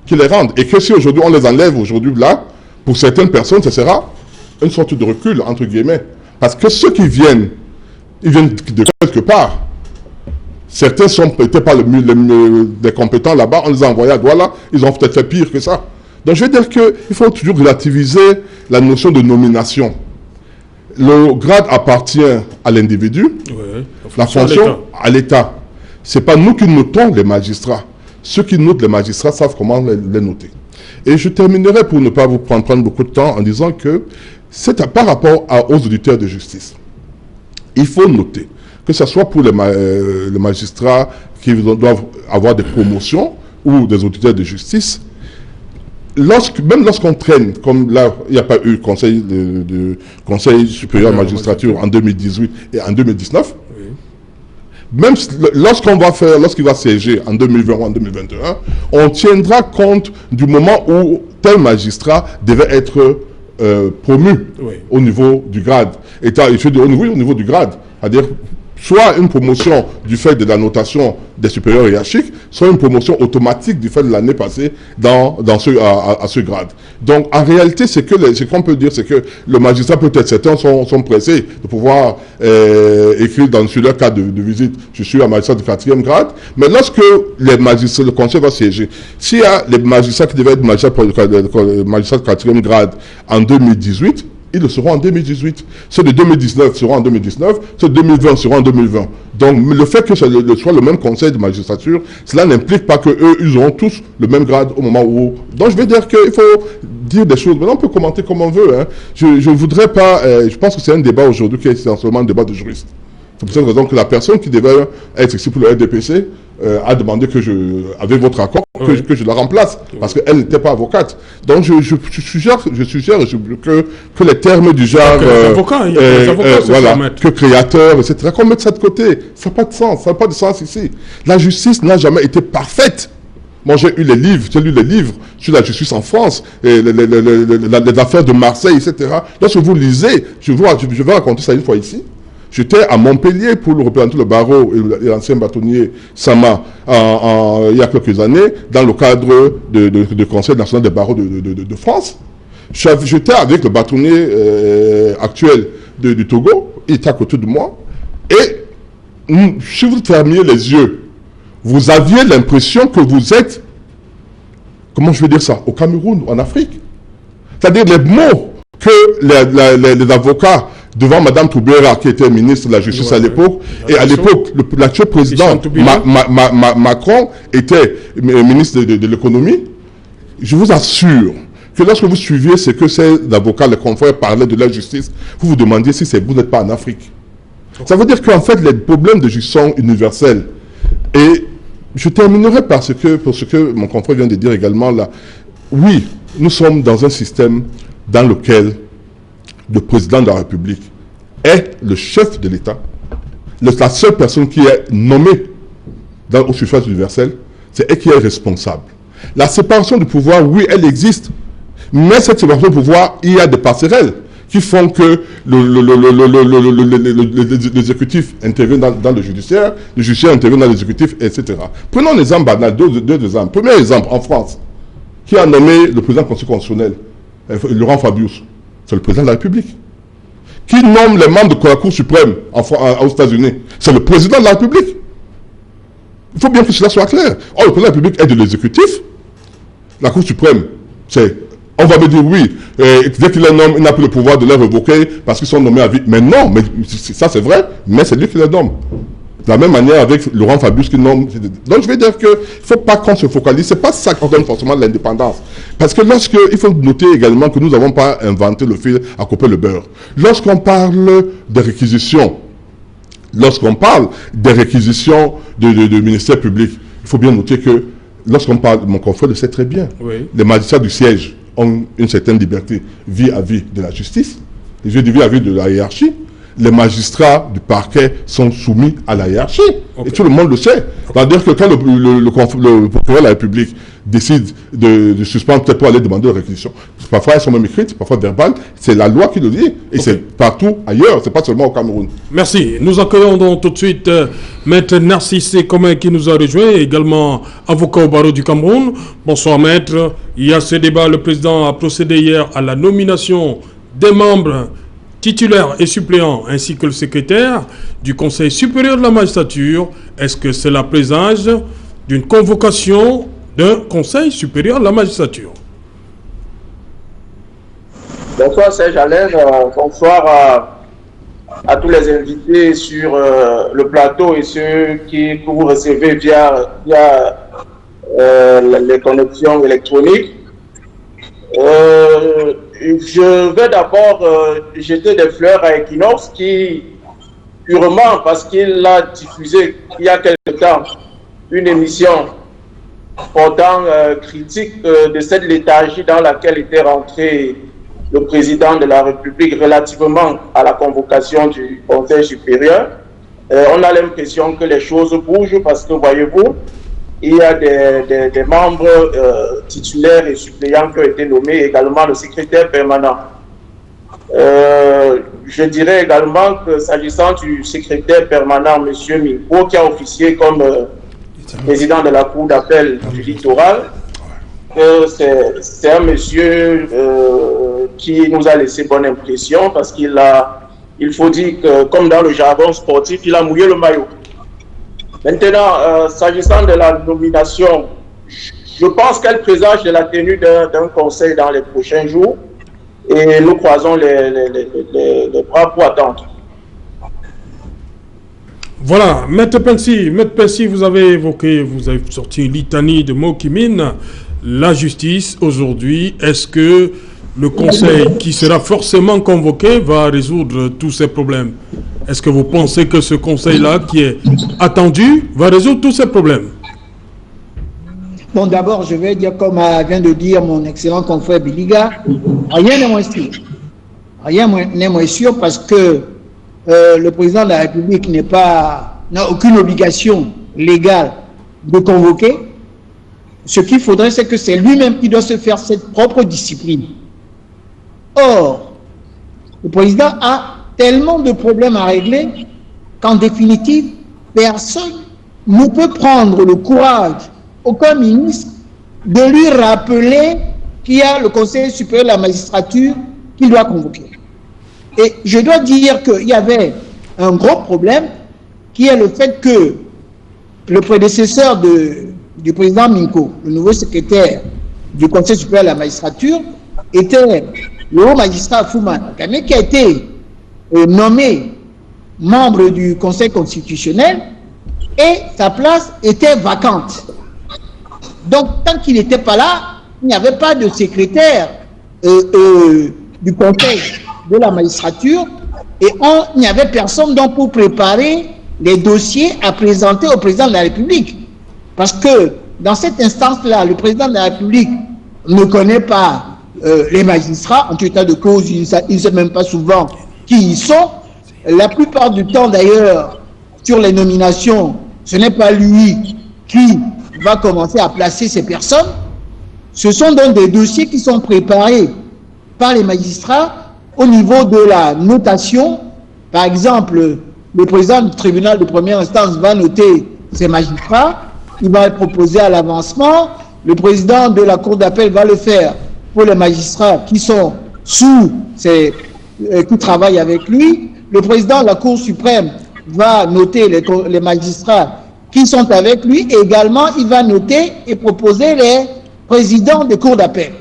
qui les rendent. Et que si aujourd'hui on les enlève aujourd'hui là, pour certaines personnes, ce sera une sorte de recul, entre guillemets. Parce que ceux qui viennent, ils viennent de quelque part. Certains sont peut-être pas les compétents là-bas, on les a envoyés à Douala, ils ont peut-être fait pire que ça. Donc je veux dire qu'il faut toujours relativiser la notion de nomination. Le grade appartient à l'individu, la fonction à l'État. Ce n'est pas nous qui notons les magistrats. Ceux qui notent les magistrats savent comment les noter. Et je terminerai pour ne pas vous prendre beaucoup de temps en disant que c'est par rapport aux auditeurs de justice. Il faut noter que ce soit pour les magistrats qui doivent avoir des promotions ou des auditeurs de justice, même lorsqu'on traîne, comme là, il n'y a pas eu conseil conseil supérieur de magistrature en 2018 et en 2019, même lorsqu'il va siéger en 2020 ou en 2021, on tiendra compte du moment où tel magistrat devait être promu au niveau du grade. Et je dis au niveau du grade, c'est-à-dire soit une promotion du fait de la notation des supérieurs hiérarchiques, soit une promotion automatique du fait de l'année passée à ce grade. Donc, en réalité, ce qu'on peut dire, c'est que le magistrat, peut-être certains sont pressés de pouvoir écrire sur leur cadre de visite, je suis un magistrat de 4e grade, mais lorsque le conseil va siéger, s'il y a les magistrats qui devaient être magistrats de 4e grade en 2018, ils le seront en 2018. Ceux de 2019 seront en 2019, ceux de 2020 seront en 2020. Donc, le fait que ce soit le même conseil de magistrature, cela n'implique pas qu'eux, ils auront tous le même grade au moment où... Donc, je veux dire qu'il faut dire des choses. Maintenant, on peut commenter comme on veut. Hein. Je ne voudrais pas... je pense que c'est un débat aujourd'hui qui est essentiellement un débat de juristes. C'est pour cette raison que la personne qui devait être ici pour le RDPC a demandé avec votre accord, que je la remplace, parce qu'elle n'était pas avocate. Donc je suggère que les termes du genre, que créateur, etc., qu'on mette ça de côté. Ça n'a pas de sens, ça n'a pas de sens ici. La justice n'a jamais été parfaite. Moi, j'ai lu les livres sur la justice en France, et les affaires de Marseille, etc. Lorsque vous lisez, je vais raconter ça une fois ici. J'étais à Montpellier pour représenter le barreau et l'ancien bâtonnier Sama il y a quelques années, dans le cadre du Conseil national des barreaux de France. J'étais avec le bâtonnier actuel du Togo, il était à côté de moi, et si vous fermiez les yeux, vous aviez l'impression que vous êtes, comment je vais dire ça, au Cameroun, en Afrique. C'est-à-dire les mots que les avocats devant Mme Toubera, qui était ministre de la Justice à l'époque, et à l'époque, l'actuel président Macron était ministre de l'économie. Je vous assure que lorsque vous suiviez ce que ces avocats, les confrères parlaient de la justice, vous vous demandiez si vous n'êtes pas en Afrique. Ça veut dire qu'en fait, les problèmes de justice sont universels. Et je terminerai par ce que mon confrère vient de dire également là. Oui, nous sommes dans un système dans lequel le président de la République est le chef de l'État, la seule personne qui est nommée au suffrage universel, c'est elle qui est responsable. La séparation du pouvoir, oui, elle existe, mais cette séparation du pouvoir, il y a des passerelles qui font que l'exécutif intervient dans le judiciaire intervient dans l'exécutif, etc. Prenons un exemple banal, deux exemples. Premier exemple, en France, qui a nommé le président constitutionnel, Laurent Fabius, c'est le président de la République. Qui nomme les membres de la Cour suprême aux États-Unis, c'est le président de la République. Il faut bien que cela soit clair. Or, le président de la République est de l'exécutif. La Cour suprême, on va me dire oui, dès qu'il les nomme, il n'a plus le pouvoir de les révoquer parce qu'ils sont nommés à vie. Mais non, mais ça c'est vrai, mais c'est lui qui les nomme. De la même manière avec Laurent Fabius qui nomme. Donc je vais dire qu'il ne faut pas qu'on se focalise. Ce n'est pas ça qui donne forcément l'indépendance. Parce que il faut noter également que nous n'avons pas inventé le fil à couper le beurre. Lorsqu'on parle des réquisitions, de ministère public, il faut bien noter que lorsqu'on parle, mon confrère le sait très bien, oui. Les magistrats du siège ont une certaine liberté vis-à-vis de la justice, je dis vis-à-vis de la hiérarchie. Les magistrats du parquet sont soumis à la hiérarchie. Okay. Et tout le monde le sait. C'est-à-dire que quand le procureur de la République décide de suspendre, peut-être pour aller demander une réquisition, parfois elles sont même écrites, parfois verbales, c'est la loi qui le dit. Et c'est partout ailleurs, c'est pas seulement au Cameroun. Merci. Nous accueillons donc tout de suite Maître Narcisse Commun qui nous a rejoint, également avocat au barreau du Cameroun. Bonsoir Maître. Il y a ce débat, le président a procédé hier à la nomination des membres titulaire et suppléant, ainsi que le secrétaire du Conseil supérieur de la magistrature. Est-ce que cela présage d'une convocation d'un Conseil supérieur de la magistrature? Bonsoir Serge Alain, bonsoir à tous les invités sur le plateau et ceux que vous recevez via les connexions électroniques. Je vais d'abord jeter des fleurs à Equinox qui, purement parce qu'il a diffusé il y a quelque temps une émission portant critique de cette léthargie dans laquelle était rentré le président de la République relativement à la convocation du Conseil supérieur. On a l'impression que les choses bougent parce que, voyez-vous, il y a des membres titulaires et suppléants qui ont été nommés, également le secrétaire permanent. Je dirais également que s'agissant du secrétaire permanent, M. Minko, qui a officié comme président de la Cour d'appel du littoral, c'est un monsieur qui nous a laissé bonne impression parce il faut dire que, comme dans le jargon sportif, il a mouillé le maillot. Maintenant, s'agissant de la nomination, je pense qu'elle présage de la tenue d'un conseil dans les prochains jours et nous croisons les bras pour attendre. Voilà, Maître Pensy, vous avez sorti une litanie de mots qui minent la justice aujourd'hui. Est-ce que le conseil qui sera forcément convoqué va résoudre tous ces problèmes? Est-ce que vous pensez que ce conseil-là, qui est attendu, va résoudre tous ces problèmes? Bon, d'abord, je vais dire, comme vient de dire mon excellent confrère Biliga, rien n'est moins sûr. Rien n'est moins sûr parce que le président de la République n'a aucune obligation légale de convoquer. Ce qu'il faudrait, c'est que c'est lui-même qui doit se faire cette propre discipline. Or, le président a tellement de problèmes à régler qu'en définitive, personne ne peut prendre le courage, aucun ministre, de lui rappeler qu'il y a le Conseil supérieur de la magistrature qu'il doit convoquer. Et je dois dire qu'il y avait un gros problème qui est le fait que le prédécesseur du président Minko, le nouveau secrétaire du Conseil supérieur de la magistrature, était le haut magistrat Fouman, qui a été nommé membre du Conseil constitutionnel et sa place était vacante. Donc, tant qu'il n'était pas là, il n'y avait pas de secrétaire du Conseil de la magistrature et il n'y avait personne donc pour préparer les dossiers à présenter au président de la République. Parce que dans cette instance-là, le président de la République ne connaît pas les magistrats, en tout état de cause, il ne sait même pas souvent qui ils sont. La plupart du temps, d'ailleurs, sur les nominations, ce n'est pas lui qui va commencer à placer ces personnes. Ce sont donc des dossiers qui sont préparés par les magistrats au niveau de la notation. Par exemple, le président du tribunal de première instance va noter ses magistrats, il va proposer à l'avancement. Le président de la cour d'appel va le faire pour les magistrats qui sont qui travaillent avec lui. Le président de la Cour suprême va noter les magistrats qui sont avec lui, et également il va noter et proposer les présidents des cours d'appel.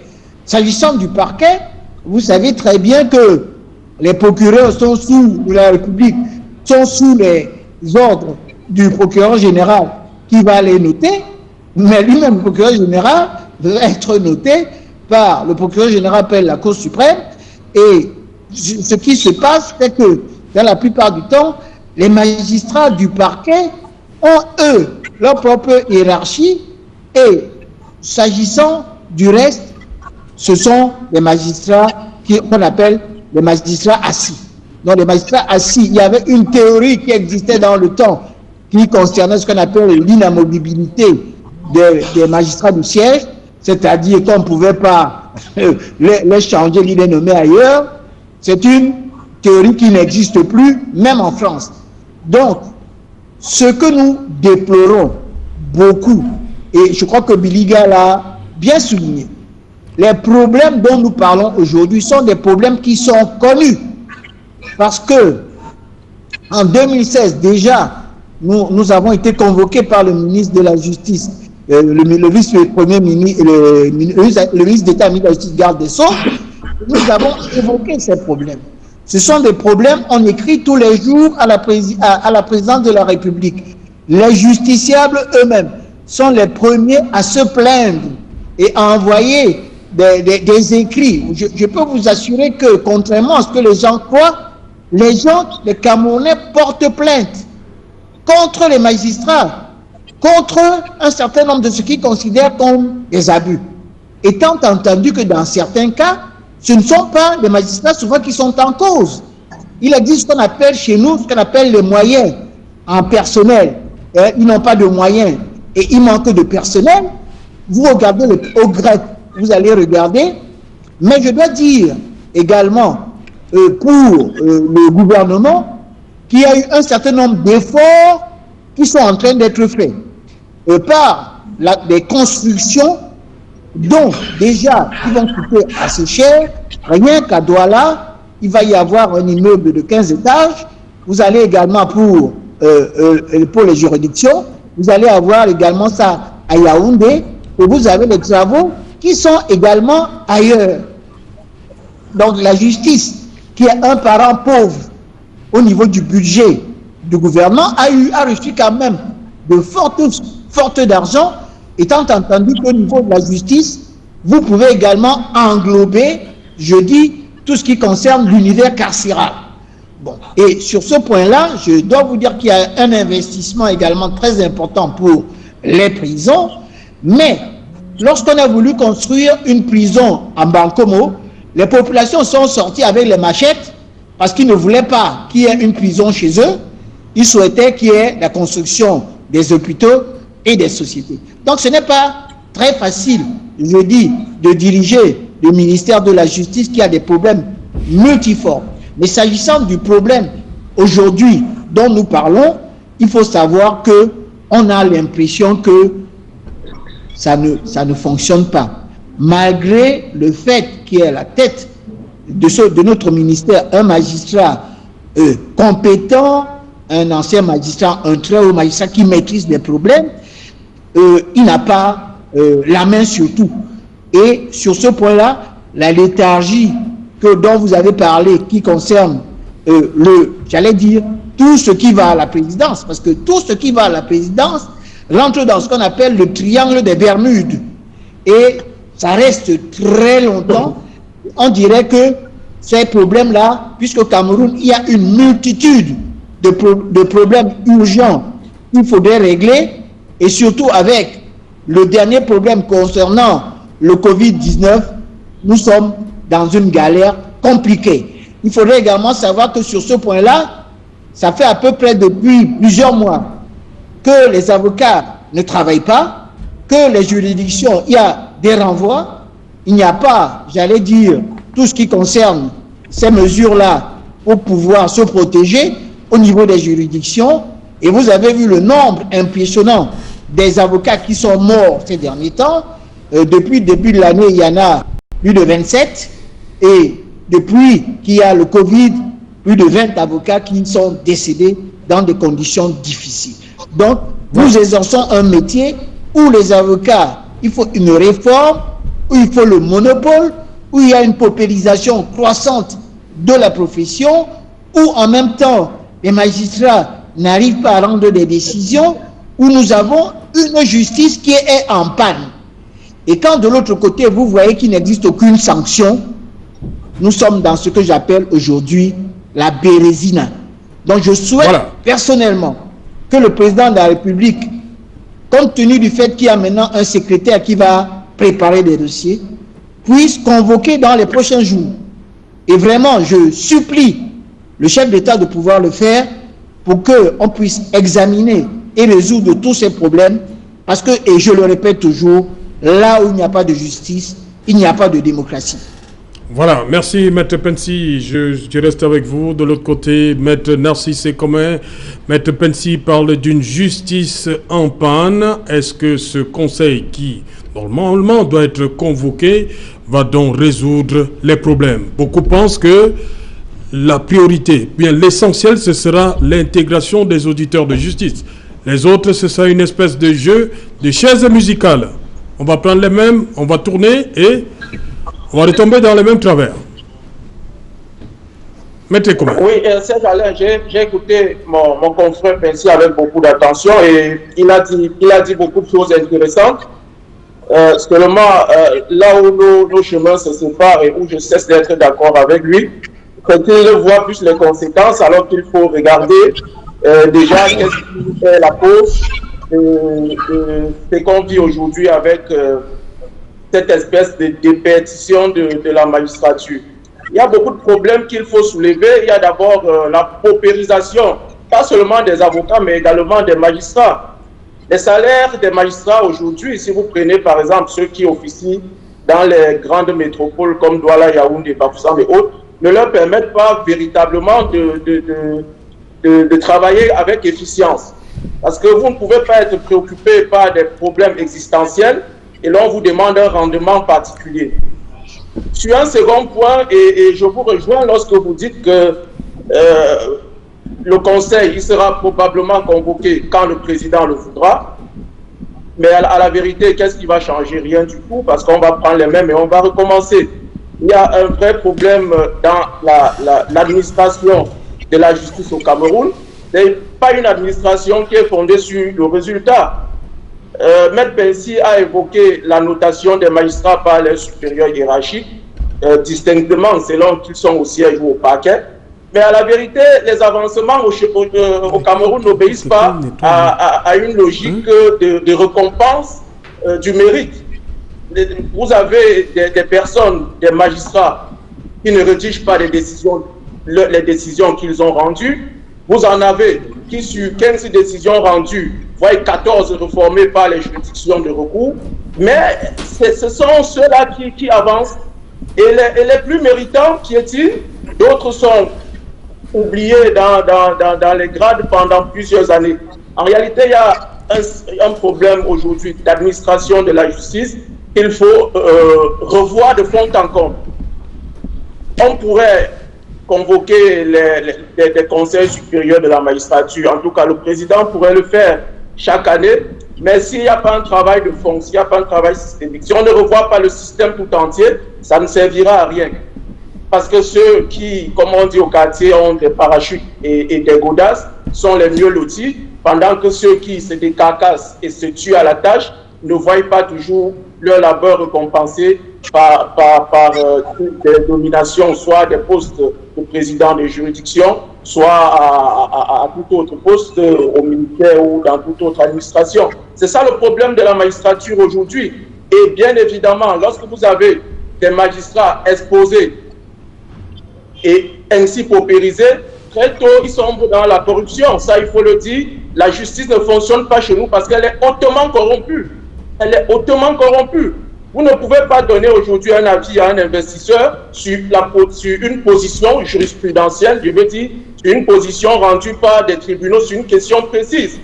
S'agissant du parquet, vous savez très bien que les procureurs sont sous la République, sont sous les ordres du procureur général qui va les noter, mais lui-même, le procureur général, va être noté par le procureur général de la Cour suprême. Et ce qui se passe, c'est que dans la plupart du temps, les magistrats du parquet ont, eux, leur propre hiérarchie, et s'agissant du reste, ce sont les magistrats qu'on appelle les magistrats assis. Donc les magistrats assis, il y avait une théorie qui existait dans le temps qui concernait ce qu'on appelle l'inamovibilité des magistrats du siège, c'est-à-dire qu'on ne pouvait pas les changer ni les nommer ailleurs. C'est une théorie qui n'existe plus, même en France. Donc, ce que nous déplorons beaucoup, et je crois que Biliga l'a bien souligné, les problèmes dont nous parlons aujourd'hui sont des problèmes qui sont connus. Parce que, en 2016, déjà, nous avons été convoqués par le ministre de la Justice, le vice-premier ministre, le ministre d'État, ministre de la Justice, garde des Sceaux. Nous avons évoqué ces problèmes. Ce sont des problèmes, on écrit tous les jours à la présidence de la République. Les justiciables eux-mêmes sont les premiers à se plaindre et à envoyer des écrits. Je peux vous assurer que, contrairement à ce que les gens croient, les Camerounais portent plainte contre les magistrats, contre un certain nombre de ceux qu'ils considèrent comme des abus. Étant entendu que dans certains cas, ce ne sont pas les magistrats souvent qui sont en cause. Il existe ce qu'on appelle chez nous, ce qu'on appelle les moyens en personnel. Ils n'ont pas de moyens et il manque de personnel. Vous regardez au grec, vous allez regarder. Mais je dois dire également pour le gouvernement qu'il y a eu un certain nombre d'efforts qui sont en train d'être faits par des constructions dont déjà ils vont coûter assez cher. Rien qu'à Douala, il va y avoir un immeuble de 15 étages. Vous allez également pour les juridictions, vous allez avoir également ça à Yaoundé, et vous avez les travaux qui sont également ailleurs. Donc la justice, qui est un parent pauvre au niveau du budget du gouvernement, a reçu quand même de fortes d'argent, étant entendu qu'au niveau de la justice, vous pouvez également englober, je dis, tout ce qui concerne l'univers carcéral. Bon. Et sur ce point-là, je dois vous dire qu'il y a un investissement également très important pour les prisons, mais lorsqu'on a voulu construire une prison en Bankomo, les populations sont sorties avec les machettes parce qu'ils ne voulaient pas qu'il y ait une prison chez eux. Ils souhaitaient qu'il y ait la construction des hôpitaux et des sociétés. Donc ce n'est pas très facile, je dis, de diriger le ministère de la Justice qui a des problèmes multiformes. Mais s'agissant du problème aujourd'hui dont nous parlons, il faut savoir que on a l'impression que ça ne fonctionne pas. Malgré le fait qu'il y ait à la tête de notre ministère un magistrat compétent, un ancien magistrat, un très haut magistrat qui maîtrise les problèmes, il n'a pas la main sur tout. Et sur ce point-là, la léthargie dont vous avez parlé, qui concerne j'allais dire, tout ce qui va à la présidence, parce que tout ce qui va à la présidence rentre dans ce qu'on appelle le triangle des Bermudes. Et ça reste très longtemps. On dirait que ces problèmes-là, puisqu'au Cameroun, il y a une multitude de problèmes urgents qu'il faudrait régler, et surtout avec le dernier problème concernant le Covid-19, nous sommes dans une galère compliquée. Il faudrait également savoir que sur ce point-là, ça fait à peu près depuis plusieurs mois que les avocats ne travaillent pas, que les juridictions, il y a des renvois, il n'y a pas, j'allais dire, tout ce qui concerne ces mesures-là pour pouvoir se protéger au niveau des juridictions. Et vous avez vu le nombre impressionnant des avocats qui sont morts ces derniers temps. Depuis le début de l'année, il y en a plus de 27. Et depuis qu'il y a le Covid, plus de 20 avocats qui sont décédés dans des conditions difficiles. Donc, nous exerçons un métier où les avocats, il faut une réforme, où il faut le monopole, où il y a une paupérisation croissante de la profession, où en même temps, les magistrats n'arrivent pas à rendre des décisions, où nous avons une justice qui est en panne. Et quand de l'autre côté, vous voyez qu'il n'existe aucune sanction, nous sommes dans ce que j'appelle aujourd'hui la bérésina. Donc je souhaite personnellement que le président de la République, compte tenu du fait qu'il y a maintenant un secrétaire qui va préparer des dossiers, puisse convoquer dans les prochains jours. Et vraiment, je supplie le chef d'État de pouvoir le faire pour qu'on puisse examiner et résoudre tous ces problèmes. Parce que, et je le répète toujours, là où il n'y a pas de justice, il n'y a pas de démocratie. Voilà, merci Maître Pensy. Je reste avec vous. De l'autre côté, Maître Narcisse Commun. Maître Pensy parle d'une justice en panne. Est-ce que ce conseil qui, normalement, doit être convoqué, va donc résoudre les problèmes? Beaucoup pensent que la priorité, bien l'essentiel, ce sera l'intégration des auditeurs de justice. Les autres, ce sera une espèce de jeu de chaises musicales. On va prendre les mêmes, on va tourner et on va retomber dans les mêmes travers. Mettez comment? Oui, Serge Alain, j'ai écouté mon confrère Pensy avec beaucoup d'attention et il a dit beaucoup de choses intéressantes. Seulement, là où nos chemins se séparent et où je cesse d'être d'accord avec lui, c'est qu'il voit plus les conséquences alors qu'il faut regarder déjà qu'est-ce qui est la cause de ce qu'on vit aujourd'hui avec cette espèce de dépétition de la magistrature. Il y a beaucoup de problèmes qu'il faut soulever. Il y a d'abord la paupérisation, pas seulement des avocats, mais également des magistrats. Les salaires des magistrats aujourd'hui, si vous prenez par exemple ceux qui officient dans les grandes métropoles comme Douala, Yaoundé, Bafoussam et autres, ne leur permettent pas véritablement de travailler avec efficience. Parce que vous ne pouvez pas être préoccupé par des problèmes existentiels et l'on vous demande un rendement particulier. Sur un second point, et je vous rejoins lorsque vous dites que le Conseil il sera probablement convoqué quand le président le voudra, mais à la vérité, qu'est-ce qui va changer? Rien du tout, parce qu'on va prendre les mêmes et on va recommencer. Il y a un vrai problème dans l'administration de la justice au Cameroun. Ce n'est pas une administration qui est fondée sur le résultat. Maître Pensy a évoqué la notation des magistrats par les supérieurs hiérarchiques, distinctement selon qu'ils sont au siège ou au parquet. Mais à la vérité, les avancements au Cameroun n'obéissent pas à une logique de récompense du mérite. Vous avez des personnes, des magistrats, qui ne rédigent pas les décisions qu'ils ont rendues. Vous en avez qui, sur 15 décisions rendues, voient 14 réformées par les juridictions de recours. Mais ce sont ceux-là qui avancent. Et les plus méritants piétinent. D'autres sont oubliés dans les grades pendant plusieurs années. En réalité, il y a un problème aujourd'hui d'administration de la justice qu'il faut revoir de fond en comble. On pourrait convoquer les conseils supérieurs de la magistrature. En tout cas, le président pourrait le faire chaque année. Mais s'il n'y a pas un travail de fond, s'il n'y a pas un travail systémique, si on ne revoit pas le système tout entier, ça ne servira à rien. Parce que ceux qui, comme on dit au quartier, ont des parachutes et des godasses sont les mieux lotis, pendant que ceux qui se décarcassent et se tuent à la tâche ne voient pas toujours leur labeur récompensé par des nominations, soit des postes de président de juridiction, soit à tout autre poste au ministère ou dans toute autre administration. C'est ça le problème de la magistrature aujourd'hui. Et bien évidemment, lorsque vous avez des magistrats exposés et ainsi paupérisés, très tôt, ils sombrent dans la corruption. Ça, il faut le dire. La justice ne fonctionne pas chez nous parce qu'elle est hautement corrompue. Elle est hautement corrompue. Vous ne pouvez pas donner aujourd'hui un avis à un investisseur sur une position jurisprudentielle, je veux dire, sur une position rendue par des tribunaux sur une question précise.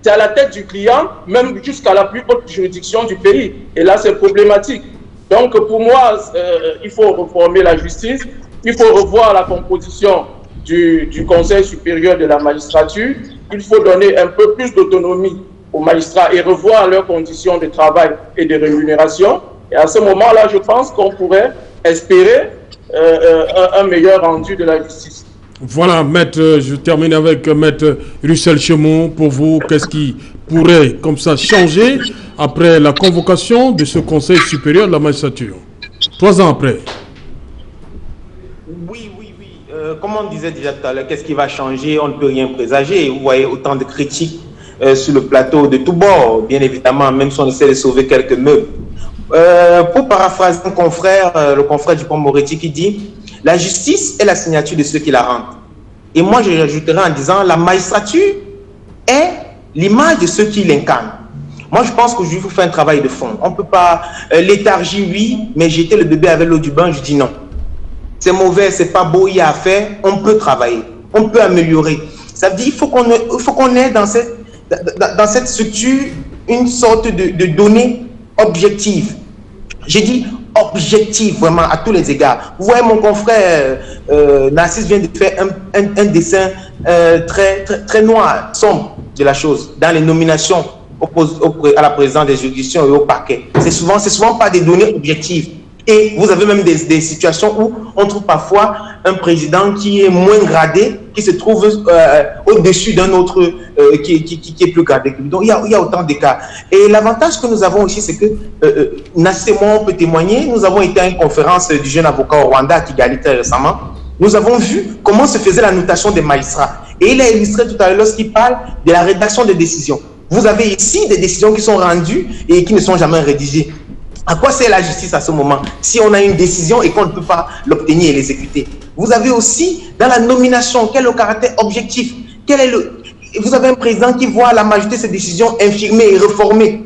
C'est à la tête du client, même jusqu'à la plus haute juridiction du pays. Et là, c'est problématique. Donc, pour moi, il faut reformer la justice, il faut revoir la composition du Conseil supérieur de la magistrature, il faut donner un peu plus d'autonomie aux magistrats et revoir leurs conditions de travail et de rémunération. Et à ce moment-là, je pense qu'on pourrait espérer un meilleur rendu de la justice. Voilà, maître, je termine avec maître Russell Chemont. Pour vous, qu'est-ce qui pourrait comme ça changer après la convocation de ce Conseil supérieur de la magistrature, 3 ans après? Oui. Comme on disait déjà tout à l'heure, qu'est-ce qui va changer? On ne peut rien présager. Vous voyez autant de critiques sur le plateau de tous bords, bien évidemment, même si on essaie de sauver quelques meubles. Pour paraphraser mon confrère, le confrère Dupond-Moretti qui dit « La justice est la signature de ceux qui la rendent ». Et moi, je rajouterai en disant « La magistrature est l'image de ceux qui l'incarnent ». Moi, je pense qu'aujourd'hui, il faut faire un travail de fond. On ne peut pas léthargie, oui, mais jeter le bébé avec l'eau du bain, je dis non. C'est mauvais, c'est pas beau, il y a à faire, on peut travailler, on peut améliorer. Ça veut dire qu'il faut qu'on ait dans cette structure une sorte de données objectives. J'ai dit objectives, vraiment, à tous les égards. Vous voyez, mon confrère Narcisse vient de faire un dessin très noir, sombre de la chose, dans les nominations à la présidence des juridictions et au parquet. C'est souvent pas des données objectives. Et vous avez même des situations où on trouve parfois un président qui est moins gradé, qui se trouve au-dessus d'un autre qui est plus gradé. Donc il y a autant de cas. Et l'avantage que nous avons aussi, c'est que Nassé et moi, on peut témoigner. Nous avons été à une conférence du jeune avocat au Rwanda, à Kigali, très récemment. Nous avons vu comment se faisait la notation des magistrats. Et il a illustré tout à l'heure lorsqu'il parle de la rédaction des décisions. Vous avez ici des décisions qui sont rendues et qui ne sont jamais rédigées. À quoi sert la justice à ce moment si on a une décision et qu'on ne peut pas l'obtenir et l'exécuter? Vous avez aussi dans la nomination, quel est le caractère objectif? Vous avez un président qui voit la majorité de ses décisions infirmées et reformées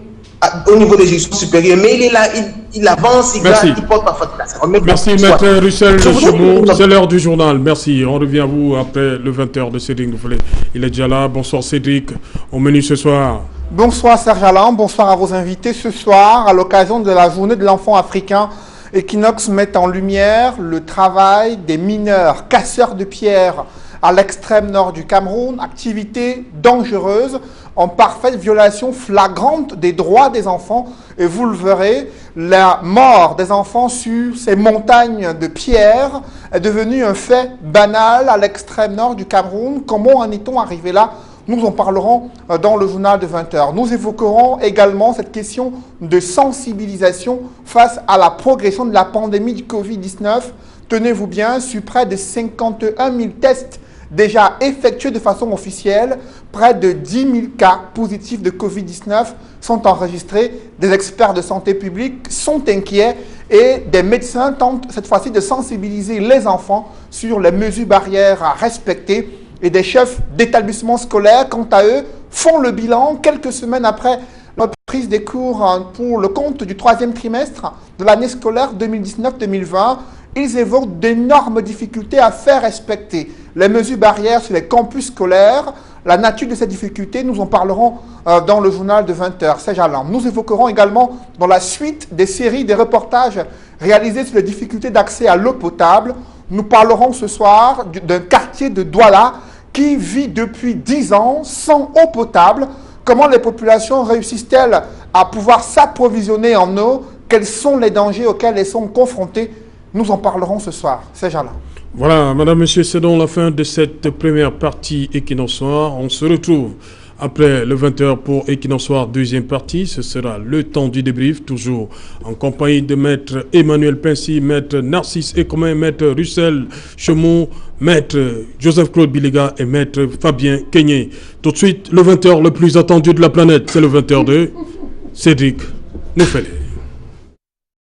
au niveau des juridictions supérieures, mais il est là, il avance, il porte parfois de la. Merci maître Russell Chemont, c'est l'heure du journal. Merci, on revient à vous après le 20h de Cédric Nouvelet. Il est déjà là, bonsoir Cédric, au menu ce soir. Bonsoir Serge Alain, bonsoir à vos invités. Ce soir, à l'occasion de la journée de l'enfant africain, Equinox met en lumière le travail des mineurs casseurs de pierres à l'extrême nord du Cameroun, activité dangereuse en parfaite violation flagrante des droits des enfants. Et vous le verrez, la mort des enfants sur ces montagnes de pierres est devenue un fait banal à l'extrême nord du Cameroun. Comment en est-on arrivé là ? Nous en parlerons dans le journal de 20h. Nous évoquerons également cette question de sensibilisation face à la progression de la pandémie du Covid-19. Tenez-vous bien, sur près de 51 000 tests déjà effectués de façon officielle, près de 10 000 cas positifs de Covid-19 sont enregistrés. Des experts de santé publique sont inquiets et des médecins tentent cette fois-ci de sensibiliser les enfants sur les mesures barrières à respecter. Et des chefs d'établissements scolaires, quant à eux, font le bilan quelques semaines après la reprise des cours pour le compte du 3e trimestre de l'année scolaire 2019-2020. Ils évoquent d'énormes difficultés à faire respecter les mesures barrières sur les campus scolaires. La nature de ces difficultés, nous en parlerons dans le journal de 20h. C'est Jalan. Nous évoquerons également dans la suite des séries, des reportages réalisés sur les difficultés d'accès à l'eau potable. Nous parlerons ce soir d'un quartier de Douala qui vit depuis 10 ans sans eau potable. Comment les populations réussissent-elles à pouvoir s'approvisionner en eau? Quels sont les dangers auxquels elles sont confrontées? Nous en parlerons ce soir. C'est Jala. Voilà, madame, monsieur, c'est donc la fin de cette première partie Equinox Soir. On se retrouve après le 20h pour Equinox Soir, deuxième partie. Ce sera le temps du débrief, toujours en compagnie de maître Emmanuel Pincy, maître Narcisse Ecomain, maître Russell Chemont, maître Joseph-Claude Biliga et maître Fabien Kenyé. Tout de suite, le 20h le plus attendu de la planète, c'est le 20h de Cédric Nouvelet.